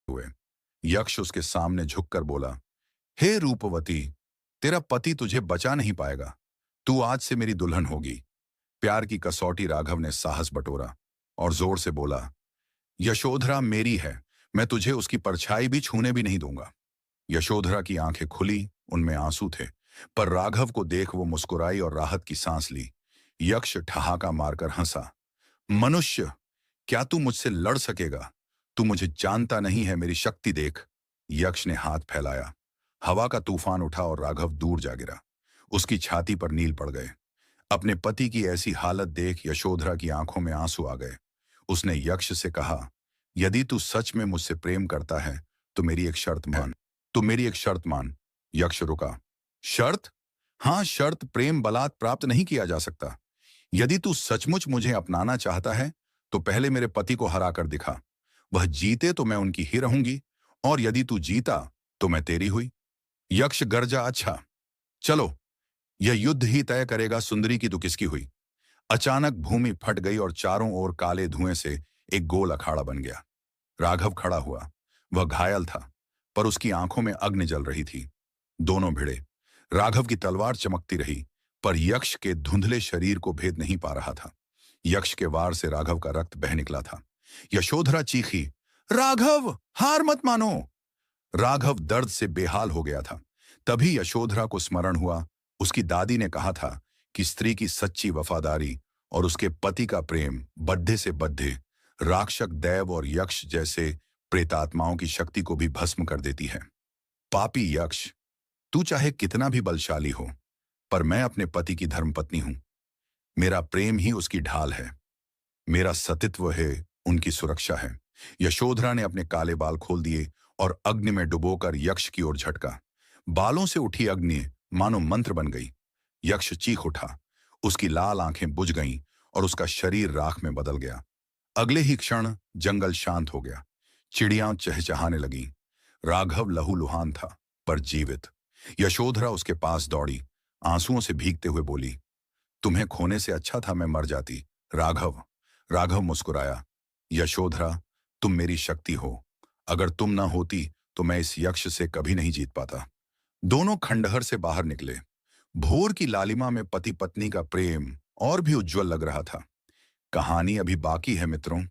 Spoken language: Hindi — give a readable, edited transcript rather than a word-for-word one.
हुए। यक्ष उसके सामने झुककर बोला, हे रूपवती, तेरा पति तुझे बचा नहीं पाएगा। तू आज से मेरी दुल्हन होगी। प्यार की कसौटी राघव ने साहस बटोरा और जोर से बोला, यशोधरा मेरी है, मैं तुझे उसकी परछाई भी छूने भी नहीं दूंगा। यशोधरा की आंखें खुली, उनमें आंसू थे, पर राघव को देख वो मुस्कुराई और राहत की सांस ली। यक्ष ठहाका मारकर हंसा, मनुष्य, क्या तू मुझसे लड़ सकेगा? तू मुझे जानता नहीं है, मेरी शक्ति देख। यक्ष ने हाथ फैलाया। हवा का तूफान उठा और राघव दूर जा गिरा। उसकी छाती पर नील पड़ गए। अपने पति की ऐसी हालत देख यशोधरा की आंखों में आंसू आ गए। उसने यक्ष से कहा, यदि तू सच में मुझसे प्रेम करता है तो मेरी एक शर्त मान। तो मेरी एक शर्त मान। यक्ष रुका। शर्त? हाँ, शर्त। प्रेम बलात् प्राप्त नहीं किया जा सकता। यदि तू सचमुच मुझे अपनाना चाहता है तो पहले मेरे पति को हरा कर दिखा। वह जीते तो मैं उनकी ही रहूंगी, और यदि तू जीता तो मैं तेरी हुई। यक्ष गरजा, अच्छा चलो, यह युद्ध ही तय करेगा सुंदरी की तो किसकी हुई। अचानक भूमि फट गई और चारों ओर काले धुएं से एक गोल अखाड़ा बन गया। राघव खड़ा हुआ। वह घायल था, पर उसकी आंखों में अग्नि जल रही थी। दोनों भिड़े। राघव की तलवार चमकती रही, पर यक्ष के धुंधले शरीर को भेद नहीं पा रहा था। यक्ष के वार से राघव का रक्त बह निकला था। यशोधरा चीखी, राघव, हार मत मानो। राघव दर्द से बेहाल हो गया था। तभी यशोधरा को स्मरण हुआ, उसकी दादी ने कहा था कि स्त्री की सच्ची वफादारी और उसके पति का प्रेम बद्धे से बद्धे राक्षक, दैव और यक्ष जैसे प्रेतात्माओं की शक्ति को भी भस्म कर देती है। पापी यक्ष, तू चाहे कितना भी बलशाली हो, पर मैं अपने पति की धर्मपत्नी हूं। मेरा प्रेम ही उसकी ढाल है। मेरा सतीत्व है, उनकी सुरक्षा है। यशोधरा ने अपने काले बाल खोल दिए और अग्नि में डुबोकर यक्ष की ओर झटका। बालों से उठी अग्नि मानो मंत्र बन गई। यक्ष चीख उठा। उसकी लाल आंखें बुझ गईं और उसका शरीर राख में बदल गया। अगले ही क्षण जंगल शांत हो गया। चिड़ियां चहचहाने लगीं। राघव लहूलुहान था, पर जीवित। यशोधरा उसके पास दौड़ी, आंसुओं से भीगते हुए बोली, तुम्हें खोने से अच्छा था मैं मर जाती। राघव। राघव मुस्कुराया। यशोधरा, तुम मेरी शक्ति हो। अगर तुम ना होती तो मैं इस यक्ष से कभी नहीं जीत पाता। दोनों खंडहर से बाहर निकले। भोर की लालिमा में पति पत्नी का प्रेम और भी उज्जवल लग रहा था। कहानी अभी बाकी है मित्रों।